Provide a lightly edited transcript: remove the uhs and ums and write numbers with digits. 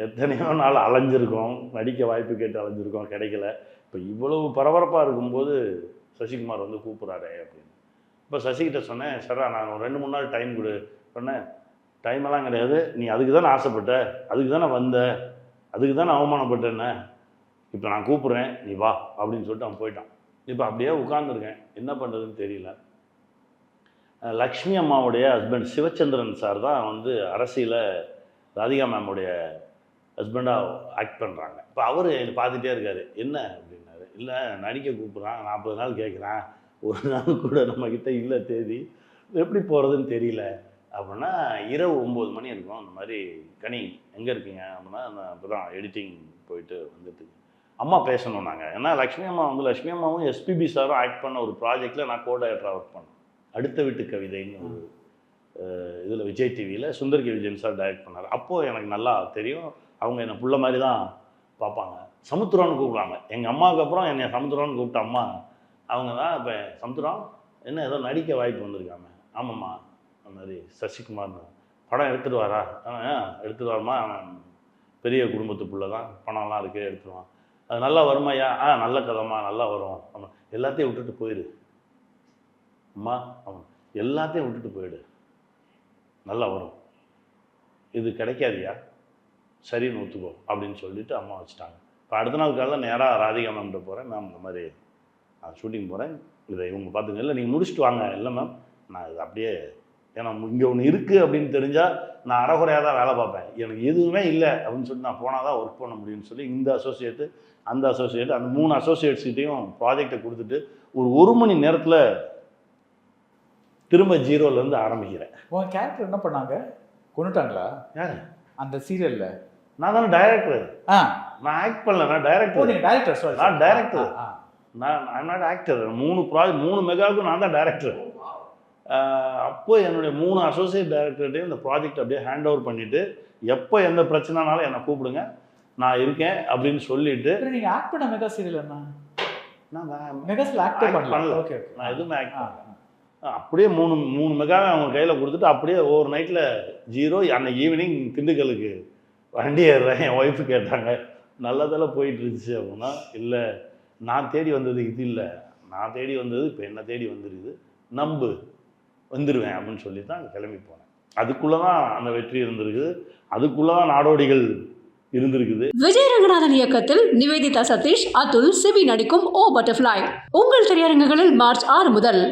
எத்தனையோ நாள் அலைஞ்சிருக்கோம், நடிக்க வாய்ப்பு கேட்டு அலைஞ்சிருக்கோம், கிடைக்கல. இப்போ இவ்வளவு பரபரப்பாக இருக்கும்போது சசிகுமார் வந்து கூப்பிட்றாரே அப்படின்னு. இப்போ சசிகிட்ட சொன்னேன், சாரா நான் ஒரு 2-3 நாள் டைம் கொடு. சொன்னேன், டைமெல்லாம் கிடையாது, நீ அதுக்கு தானே ஆசைப்பட்ட, அதுக்கு தானே வந்த, அதுக்கு தானே அவமானப்பட்டேன்ன, இப்போ நான் கூப்பிட்றேன் நீ வா அப்படின்னு சொல்லிட்டு அவன் போயிட்டான். இப்போ அப்படியே உட்காந்துருக்கேன், என்ன பண்ணுறதுன்னு தெரியல. லக்ஷ்மி அம்மாவுடைய ஹஸ்பண்ட் சிவச்சந்திரன் சார் தான் வந்து அரசியல ராதிகா மேமுடைய ஹஸ்பண்டாக ஆக்ட் பண்ணுறாங்க. இப்போ அவர் என்னை பார்த்துட்டே இருக்கார். என்ன அப்படின்னாரு. இல்லை நடிக்க கூப்பிட்றான், 40 நாள் கேட்குறான், ஒரு நாள் கூட நம்மக்கிட்ட இல்லை தேதி, எப்படி போகிறதுன்னு தெரியல அப்படின்னா. இரவு 9 மணி இருக்கும். அந்த மாதிரி கனி எங்கே இருக்கீங்க அப்படின்னா, நான் இப்போ தான் எடிட்டிங் போயிட்டு வந்துட்டு அம்மா பேசணும் நாங்கள். ஏன்னா லக்ஷ்மி அம்மாவும் எஸ்பிபி சாரும் ஆக்ட் பண்ண ஒரு ப்ராஜெக்டில் நான் கோ-டைரக்டராக ஒர்க் பண்ணேன். அடுத்த வீட்டு கவிதைன்னு ஒரு இதில் விஜய் டிவியில் Sundar K Vijayan sir direct பண்ணார். அப்போது எனக்கு நல்லா தெரியும், அவங்க என்னை புள்ள மாதிரி தான் பார்ப்பாங்க. சமுத்திரம்னு கூப்பிடுவாங்க. எங்கள் அம்மாவுக்கு அப்புறம் என்னை சமுத்திரம்னு கூப்பிட்ட அம்மா அவங்க தான். இப்போ சமுத்திரம் என்ன ஏதோ நடிக்க வாய்ப்பு வந்திருக்காங்க. ஆமாம்மா, அந்த மாதிரி சசிகுமார்னு படம் எடுத்துகிட்டு வாரா? எடுத்துகிட்டு வரமா, பெரிய குடும்பத்து பிள்ளை தான், பணம்லாம் இருக்குது, எடுத்துருவான். அது நல்லா வருமாய்யா? நல்ல கதைம்மா, நல்லா வரும். ஆமாம், எல்லாத்தையும் விட்டுட்டு போயிடு அம்மா. ஆமாம், எல்லாத்தையும் விட்டுட்டு போயிடு, நல்லா வரும். இது கிடைக்காதியா, சரின்னு ஒத்துக்கோ அப்படின்னு சொல்லிட்டு அம்மா வச்சுட்டாங்க. இப்போ அடுத்த நாள் காலையில் நேராக ராதிகா மேம்கிட்ட போகிறேன். மேம் இந்த மாதிரி நான் ஷூட்டிங் போகிறேன், இதை இவங்க பார்த்துங்க. இல்லை நீங்கள் முடிச்சுட்டு வாங்க. இல்லை மேம் நான் இது அப்படியே, ஏன்னா இங்கே ஒன்று இருக்குது அப்படின்னு தெரிஞ்சால் நான் அரைகுறையாக தான் வேலை பார்ப்பேன், எனக்கு எதுவுமே இல்லை அப்படின்னு சொல்லிட்டு நான் போனால் தான் ஒர்க் பண்ண முடியும்னு சொல்லி இந்த அசோசியேட்டு அந்த அசோசியேட் அந்த 3 அசோசியேட்ஸ்கிட்டையும் ப்ராஜெக்டை கொடுத்துட்டு ஒரு மணி நேரத்தில் திரும்ப ஜீரோலேருந்து ஆரம்பிக்கிறேன். உன் கேரக்டர் என்ன பண்ணாங்க? கொண்டுட்டாங்களா? யார்? அந்த சீரியலில் நான் தானே டைரக்டர். நான் ஆக்ட் பண்ணல, நான் டைரக்டர். நீங்கள் டைரக்டர்? நான் டைரக்டர், நான் நாட் ஆக்டர். 3 மெகாவுக்கும் நான் தான் டைரக்டர். அப்போ என்னுடைய 3 அசோசியேட் டைரக்டர்கிட்டையும் இந்த ப்ராஜெக்ட் அப்படியே ஹேண்ட் ஓவர் பண்ணிவிட்டு, எப்போ எந்த பிரச்சனைனாலும் என்னை கூப்பிடுங்க, நான் இருக்கேன் அப்படின்னு சொல்லிட்டு. நீங்கள் ஆக்ட் பண்ண மெகா சீரியல் என்ன? நான் மெகாஸில் ஆக்ட் பண்ணல. ஓகே, நான் எதுவுமே ஆக்ட் பண்ணல. அப்படியே 3 மெகாவை அவங்க கையில் கொடுத்துட்டு அப்படியே ஓவர் நைட்டில் ஜீரோ. அன்னைக்கு ஈவினிங் திண்டுக்கலுக்கு வண்டி ஏறுறேன். என் ஒய்ஃபு கேட்டாங்க, நல்லதெல்லாம் போயிட்டு இருந்துச்சு அப்படின்னா. இல்லை, நான் தேடி வந்தது இது இல்லை, நான் தேடி வந்தது இப்போ என்ன தேடி வந்துருக்குது, நம்பு வந்துடுவேன் அப்படின்னு சொல்லி தான் கிளம்பி போனேன். அதுக்குள்ளே தான் அந்த வெற்றி இருந்திருக்குது, அதுக்குள்ளே தான் நாடோடிகள் இருந்திருக்குது. விஜய் ரங்கநாதன் இயக்கத்தில் நிவேதிதா சதீஷ், அதுல், சிவி நடிக்கும் ஓ பட்டர்ஃப்ளை உங்கள் திரையரங்குகளில் மார்ச் 6 முதல்.